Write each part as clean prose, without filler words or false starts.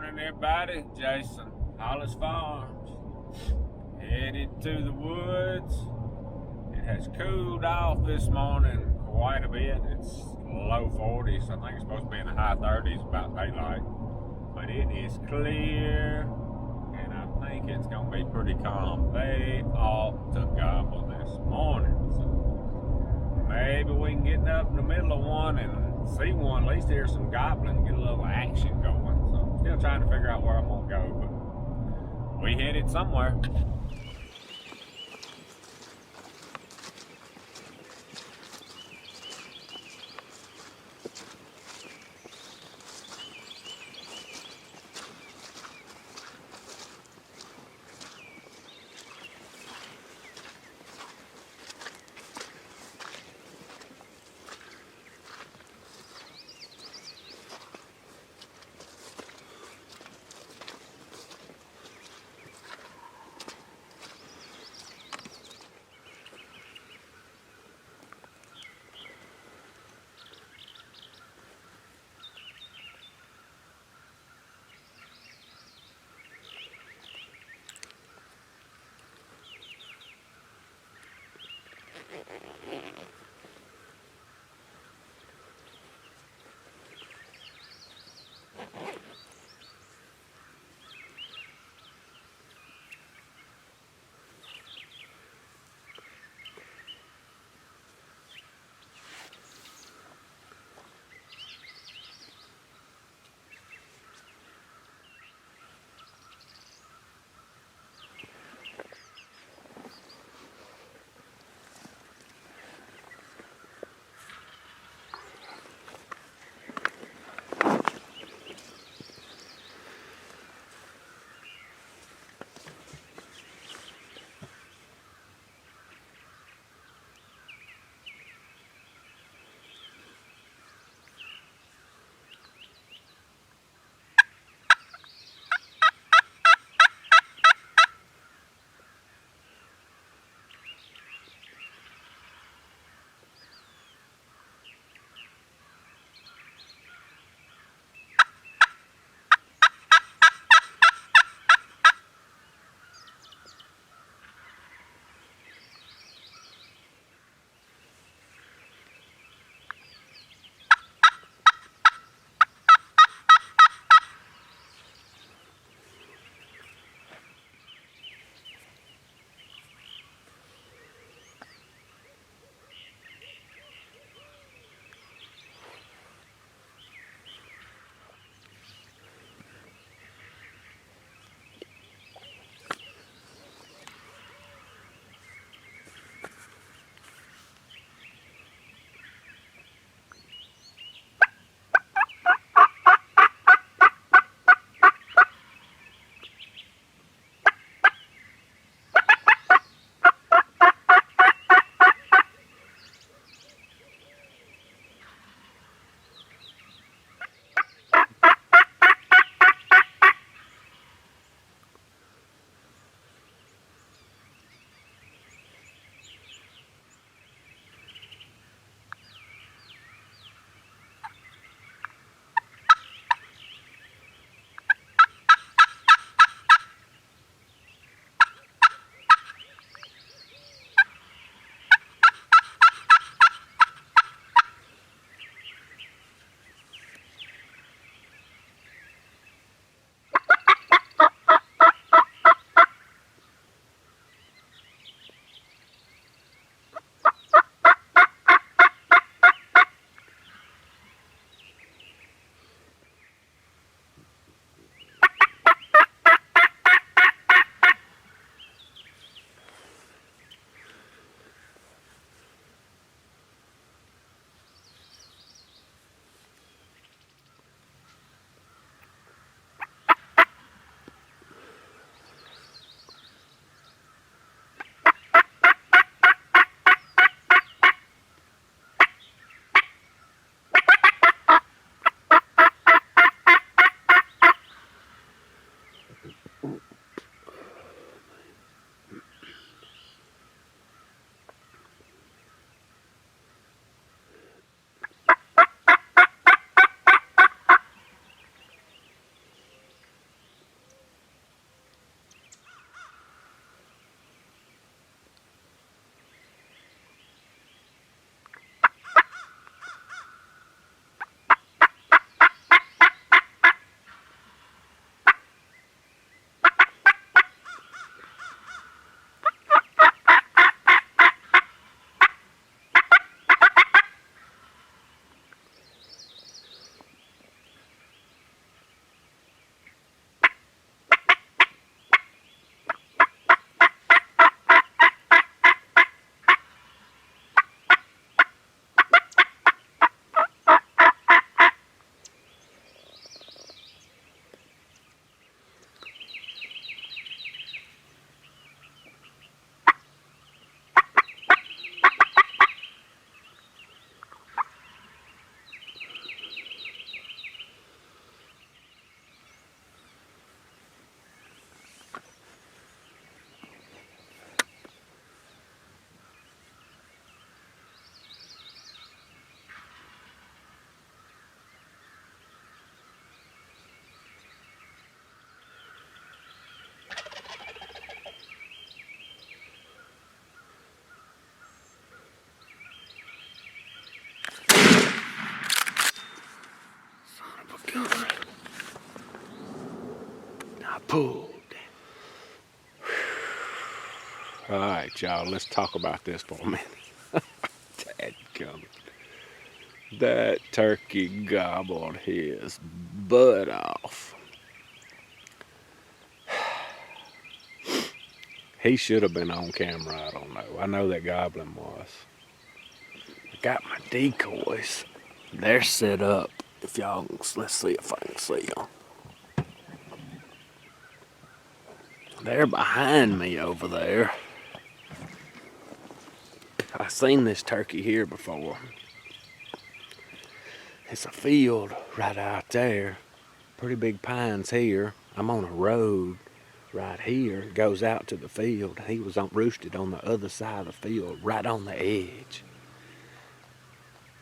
Morning, everybody. Jason, Hollis Farms. Headed to the woods. It has cooled off this morning quite a bit. It's low 40s. I think it's supposed to be in the high 30s about daylight. But it is clear, and I think it's going to be pretty calm. They ought to gobble this morning. So maybe we can get up in the middle of one and see one, at least hear some gobbling, get a little action going. So I'm still trying to figure out where I'm gonna go, but we headed somewhere. I pulled. All right, y'all, let's talk about this for a minute. Dadgummit. That turkey gobbled his butt off. He should have been on camera, I don't know. I know that gobbling was. I got my decoys. They're set up. If y'all, let's see if I can see them. They're behind me over there. I've seen this turkey here before. It's a field right out there. Pretty big pines here. I'm on a road right here. It goes out to the field. He was roosted on the other side of the field, right on the edge.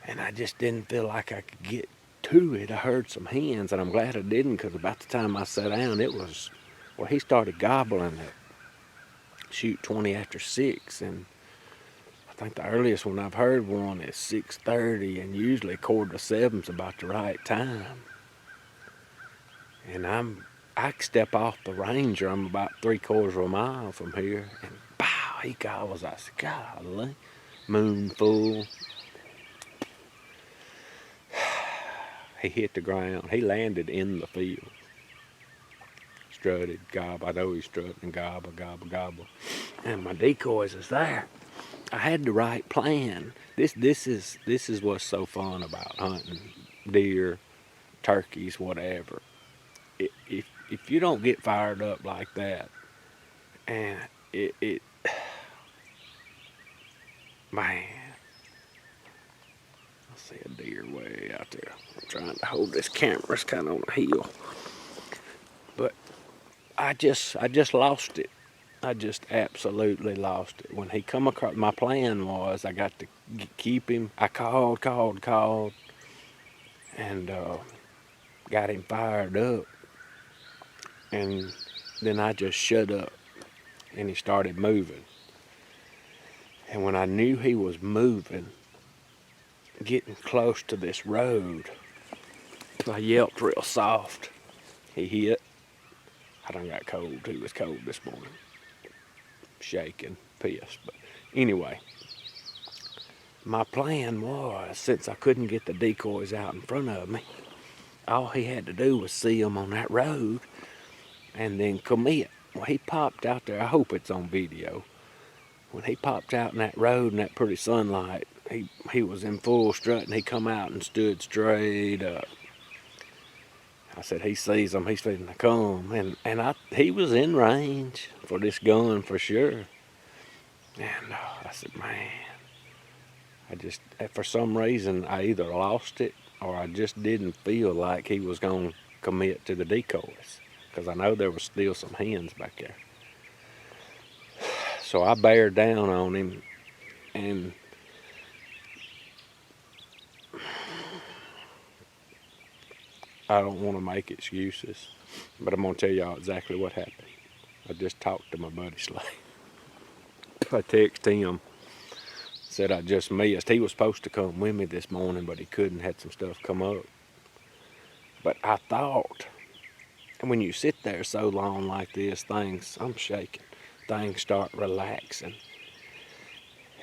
And I just didn't feel like I could get to it. I heard some hens, and I'm glad I didn't, because about the time I sat down, it was, well, he started gobbling at, shoot, 20 after 6, and I think the earliest one I've heard one is 6:30, and usually 6:45's about the right time. And I can step off the Ranger. I'm about 3/4 of a mile from here, and pow, he gobbles. I said, golly, moon full. He hit the ground. He landed in the field. Strutted, gobble. I know he's strutting, gobble, gobble, gobble. And my decoys is there. I had the right plan. This is what's so fun about hunting deer, turkeys, whatever. If you don't get fired up like that, and man, I see a deer way out there. I'm trying to hold this camera. It's kind of on a hill, but I just lost it. I just absolutely lost it. When he come across, my plan was I got to keep him. I called, and got him fired up. And then I just shut up, and he started moving. And when I knew he was moving, getting close to this road, I yelped real soft. He hit. I done got cold. He was cold this morning. Shaking, pissed. But anyway, my plan was, since I couldn't get the decoys out in front of me, all he had to do was see them on that road and then commit. Well, he popped out there. I hope it's on video. When he popped out in that road in that pretty sunlight, he was in full strut, and he come out and stood straight up. I said, he sees them, he's fitting to come. And he was in range for this gun for sure. And I said, man, for some reason, I either lost it or I just didn't feel like he was going to commit to the decoys, because I know there was still some hens back there. So I bared down on him, and I don't want to make excuses, but I'm going to tell y'all exactly what happened. I just talked to my buddy Slay. I texted him, said I just missed. He was supposed to come with me this morning, but he couldn't, had some stuff come up. But I thought, and when you sit there so long like this, I'm shaking, things start relaxing.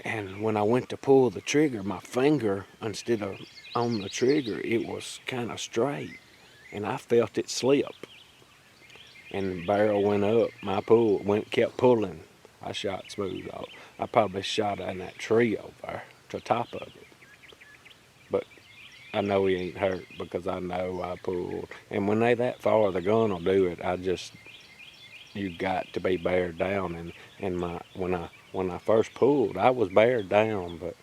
And when I went to pull the trigger, my finger, instead of on the trigger, it was kind of straight. And I felt it slip. And the barrel went up. My pull kept pulling. I shot smooth off. I probably shot in that tree over there to the top of it. But I know he ain't hurt, because I know I pulled. And when they that far, the gun will do it. You got to be bared down. And when I first pulled, I was bared down, but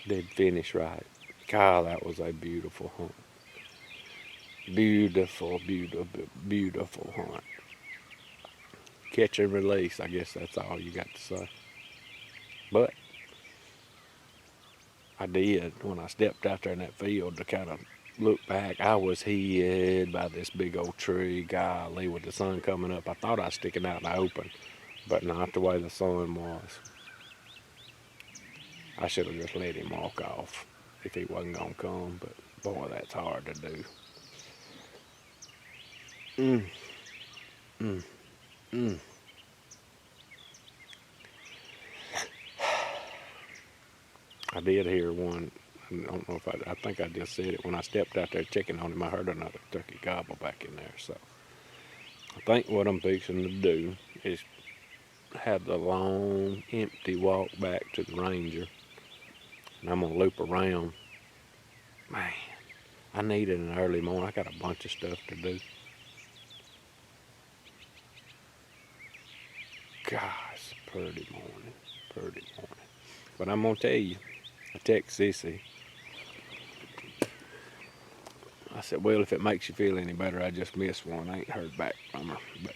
did finish right. God, that was a beautiful hunt. Beautiful, beautiful, beautiful hunt. Catch and release, I guess that's all you got to say. But I did, when I stepped out there in that field to kind of look back, I was hid by this big old tree. Golly, with the sun coming up, I thought I was sticking out in the open, but not the way the sun was. I should have just let him walk off if he wasn't gonna come, but Boy, that's hard to do. Mm, mm, mm. I did hear one. I don't know if I think I just said it when I stepped out there checking on him. I heard another turkey gobble back in there. So I think what I'm fixing to do is have the long, empty walk back to the Ranger, and I'm gonna loop around. Man, I need it in the early morning. I got a bunch of stuff to do. Gosh, pretty morning, pretty morning. But I'm gonna tell you, I text Sissy. I said, well, if it makes you feel any better, I just missed one. I ain't heard back from her, but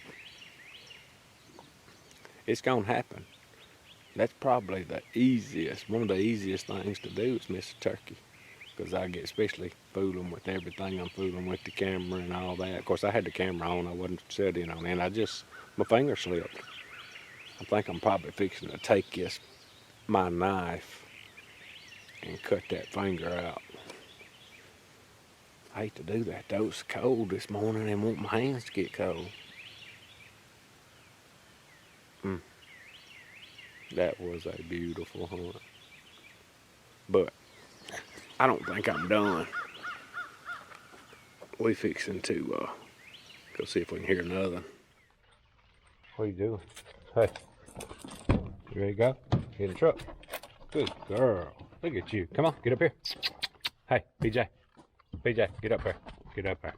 it's gonna happen. That's probably the easiest, one of the easiest things to do is miss a turkey. Because I get especially fooling with everything. I'm fooling with the camera and all that. Of course, I had the camera on. I wasn't sitting on it. And my finger slipped. I think I'm probably fixing to take my knife and cut that finger out. I hate to do that though. It's cold this morning and want my hands to get cold. That was a beautiful hunt. But I don't think I'm done. We fixing to go see if we can hear another. What are you doing? Hey, you ready to go? Get in the truck. Good girl. Look at you. Come on, get up here. Hey, BJ, get up here. Get up here.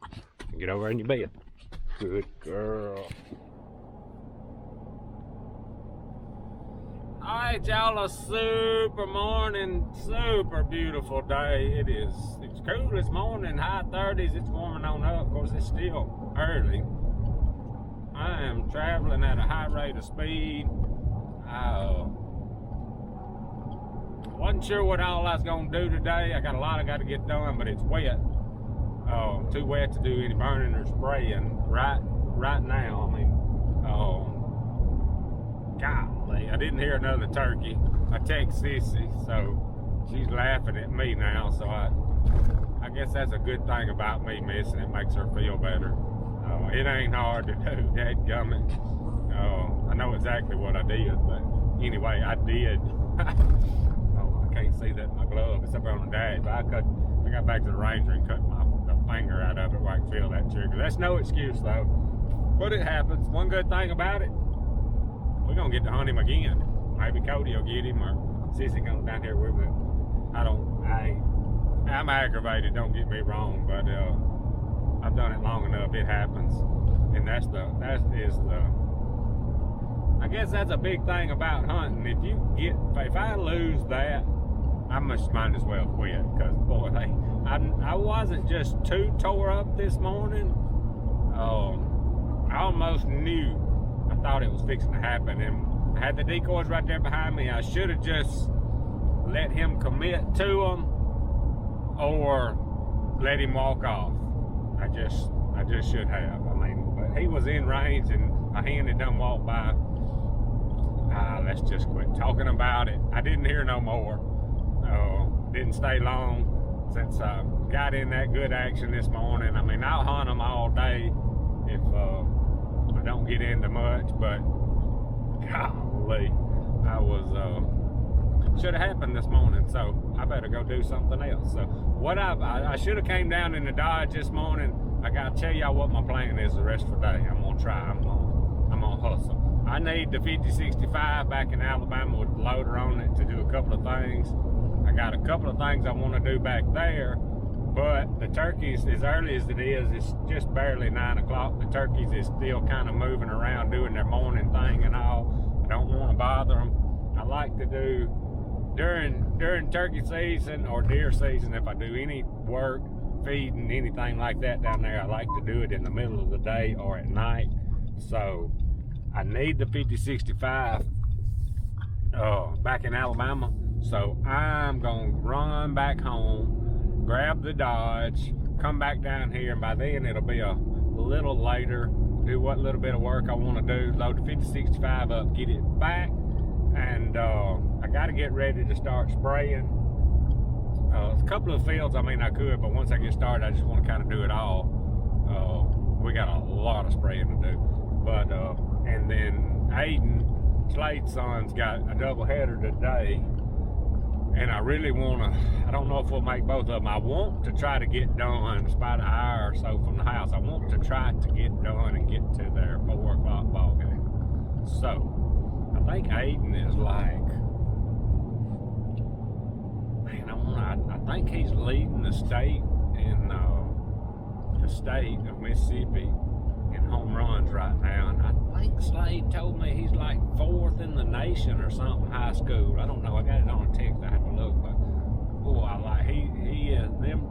Get over in your bed. Good girl. Alright, y'all, a super morning, super beautiful day. It's cool this morning, high 30s, it's warming on up. Of course, it's still early. I am traveling at a high rate of speed. Wasn't sure what all I was going to do today. I got a lot I got to get done, but it's wet. Too wet to do any burning or spraying right now. I mean, golly, I didn't hear another turkey. I text Sissy, so she's laughing at me now. So I guess that's a good thing about me missing. It makes her feel better. It ain't hard to do, dadgummit. I know exactly what I did, but anyway, I did. I can't see that in my glove. It's up on the dash. But I got back to the Ranger and cut my finger out of it where I can feel that trigger. That's no excuse though, but it happens. One good thing about it, we're gonna get to hunt him again. Maybe Cody will get him, or Sissy comes down here with me. I'm aggravated, don't get me wrong, but I've done it long enough. It happens, and I guess that's a big thing about hunting. If I lose that, I might as well quit. Cause boy, I wasn't just too tore up this morning. I almost knew. I thought it was fixing to happen, and I had the decoys right there behind me. I should have just let him commit to them, or let him walk off. I just should have. I mean, but he was in range, and a hen had done walked by. Let's just quit talking about it. I didn't hear no more. Didn't stay long since I got in that good action this morning. I mean, I'll hunt them all day if I don't get into much, but golly, should have happened this morning, so I better go do something else. So what I should have came down in the Dodge this morning. I gotta tell y'all what my plan is the rest of the day. I'm gonna try. I'm gonna hustle. I need the 5065 back in Alabama with the loader on it to do a couple of things. I got a couple of things I want to do back there, but the turkeys, as early as it is, it's just barely 9 o'clock. The turkeys is still kind of moving around doing their morning thing and all. I don't want to bother them. I like to do during turkey season or deer season, if I do any work, feeding, anything like that down there, I like to do it in the middle of the day or at night. So I need the 5065 back in Alabama. So I'm gonna run back home, grab the Dodge, come back down here, and by then it'll be a little later, do what little bit of work I want to do, load the 5065 up, get it back, and I got to get ready to start spraying. a couple of fields, I mean, I could, but once I get started, I just want to kind of do it all. We got a lot of spraying to do. But, and then Aiden, Slade's son's got a doubleheader today. And I really want to, I don't know if we'll make both of them. I want to try to get done, despite an hour or so from the house, I want to try to get done and get to their 4 o'clock ball game. So, I think Aiden is like, man, I think he's leading the state in the state of Mississippi in home runs right now. And I think Slade told me he's like 4th in the nation or something, high school. I don't know. I got it on a text. I have to look, but boy, I like he is them.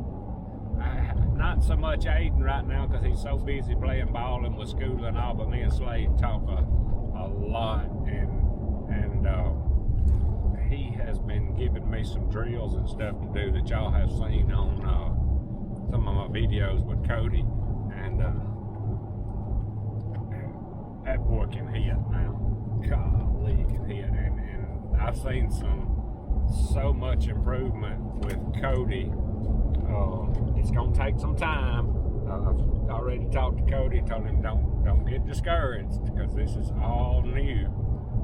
Not so much Aiden right now because he's so busy playing ball and with school and all. But me and Slade talk a lot, and he has been giving me some drills and stuff to do that y'all have seen on some of my videos with Cody, and that boy can hit now. Golly, he can hit, and I've seen so much improvement with Cody. It's gonna take some time. I've already talked to Cody, told him don't get discouraged because this is all new.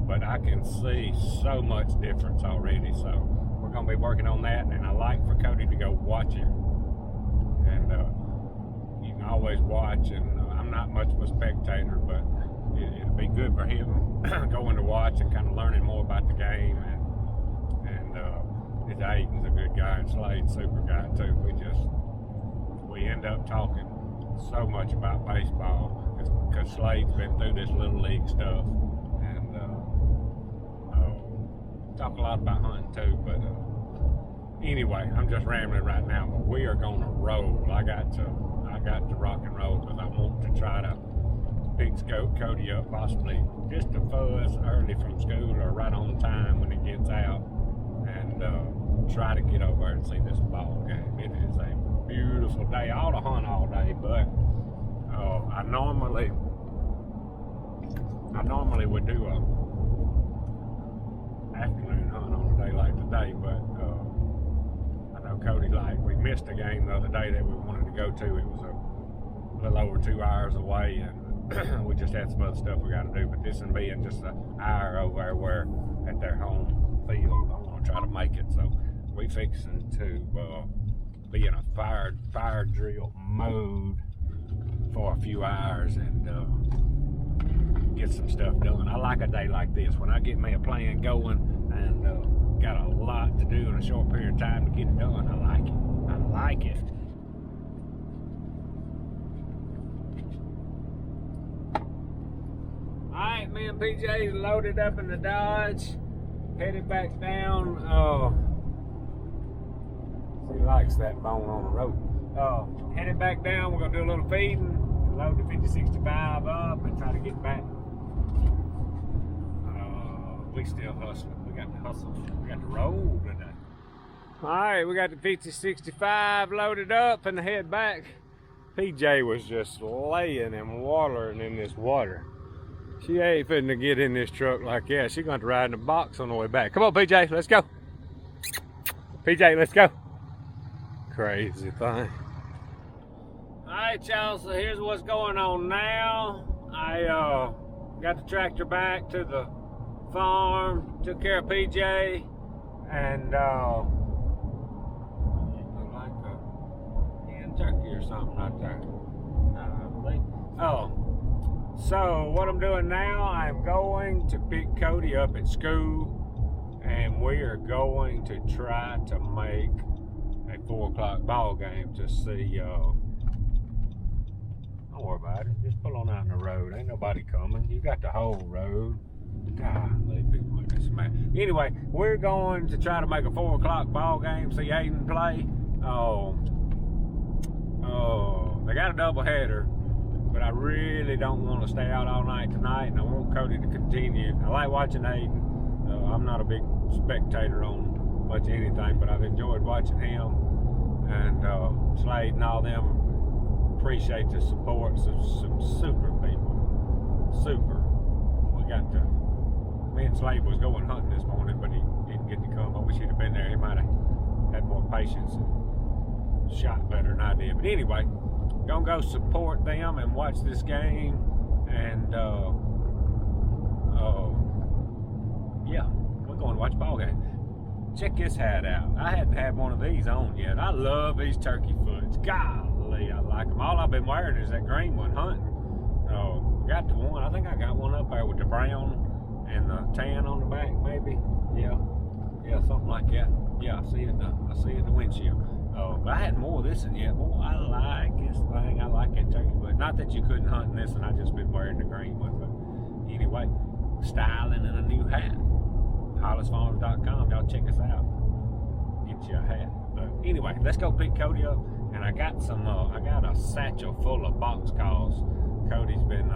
But I can see so much difference already, so we're going to be working on that, and I like for Cody to go watch him, and you can always watch, and I'm not much of a spectator, but it'll be good for him going to watch and kind of learning more about the game, and his Aiden's a good guy, and Slade's a super guy too. We end up talking so much about baseball because Slade's been through this little league stuff. Talk a lot about hunting too, but anyway, I'm just rambling right now. But we are gonna roll. I got to rock and roll because I want to try to pick Cody up possibly just a fuzz early from school or right on time when he gets out, and try to get over and see this ball game. It is a beautiful day. I ought to hunt all day, but I normally would do a afternoon hunt on a day like today, but I know Cody, like, we missed a game the other day that we wanted to go to. It was a little over 2 hours away, and we just had some other stuff we got to do, but this one being just an hour over there where at their home field, I want to try to make it, so we fixing to be in a fire drill mode for a few hours and get some stuff done. I like a day like this when I get me a plan going and got a lot to do in a short period of time to get it done. I like it. I like it. Alright, me and PJ's loaded up in the Dodge, headed back down. He likes that bone on the road. Headed back down, we're gonna do a little feeding, load the 5065 up and try to get back. We still hustling. We got to hustle. We got to roll today. Alright, we got the 5065 loaded up and head back. PJ was just laying and wallering in this water. She ain't fitting to get in this truck like that. She's going to ride in the box on the way back. Come on, PJ, let's go. PJ, let's go. Crazy thing. Alright, y'all, so here's what's going on now. I got the tractor back to the farm, took care of PJ, and look like a hen turkey or something right there. So what I'm doing now, I'm going to pick Cody up at school, and we are going to try to make a 4 o'clock ball game to see. Don't worry about it. Just pull on out in the road. Ain't nobody coming. You got the whole road. Golly, people make us mad. Anyway, we're going to try to make a 4 o'clock ball game. See Aiden play. They got a doubleheader, but I really don't want to stay out all night tonight, and I want Cody to continue. I like watching Aiden. I'm not a big spectator on much anything, but I've enjoyed watching him, and Slade and all them. Appreciate the support. Some super people. Super. We got to. Me and Slade was going hunting this morning, but he didn't get to come. I wish he'd have been there. He might have had more patience and shot better than I did. But anyway, gonna go support them and watch this game, and yeah, we're going to watch a ball game. Check this hat out. I hadn't had one of these on yet. I love these turkey foots. Golly, I like them. All I've been wearing is that green one hunting. Got the one. I think I got one up there with the brown and the tan on the back, maybe. Yeah, something like that. Yeah, I see it in the windshield. But I hadn't wore this in yet. Boy, I like this thing. I like that turkey foot. Not that you couldn't hunt in this, and I just been wearing the green one. But anyway, styling in a new hat. HollisFarms.com. Y'all check us out. Get you a hat. But anyway, let's go pick Cody up. And I got some. I got a satchel full of box calls. Cody's been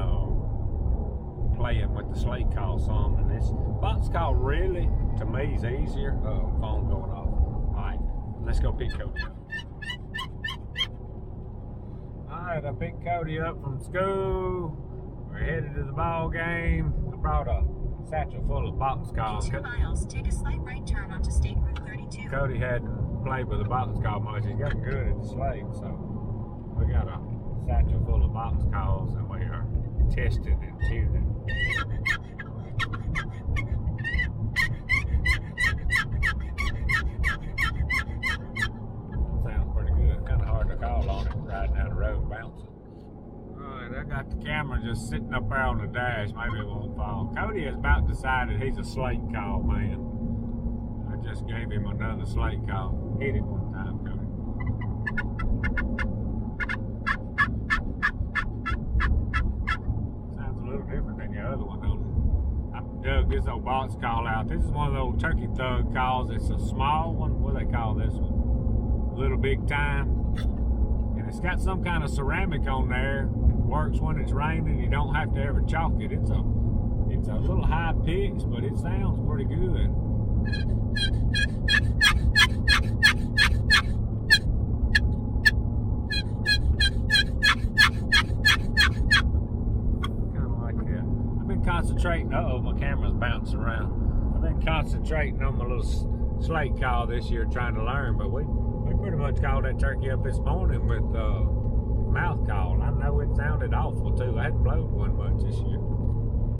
playing with the slate call some, and this box call really, to me, is easier. Phone going off. All right, let's go pick Cody up. All right, I picked Cody up from school. We're headed to the ball game. I brought a satchel full of box calls. In 2 miles, take a slight right turn onto State Route 32. Cody hadn't played with the box call much. He's gotten good at the slate, so we got a satchel full of box calls, and we are testing and tuning. Sounds pretty good. Kind of hard to call on it riding down the road bouncing. Alright, I got the camera just sitting up there on the dash. Maybe it won't fall. Cody has about decided he's a slate call man. I just gave him another slate call. Hit it one time, Cody. Different than the other one, don't it? I dug this old box call out. This is one of those turkey thug calls. It's a small one. What do they call this one? Little Big Time. And it's got some kind of ceramic on there. Works when it's raining. You don't have to ever chalk it. It's a little high pitched, but it sounds pretty good. Concentrating. My camera's bouncing around. I've been concentrating on my little slate call this year, trying to learn. But we pretty much called that turkey up this morning with mouth call. I know it sounded awful too. I hadn't blowed one much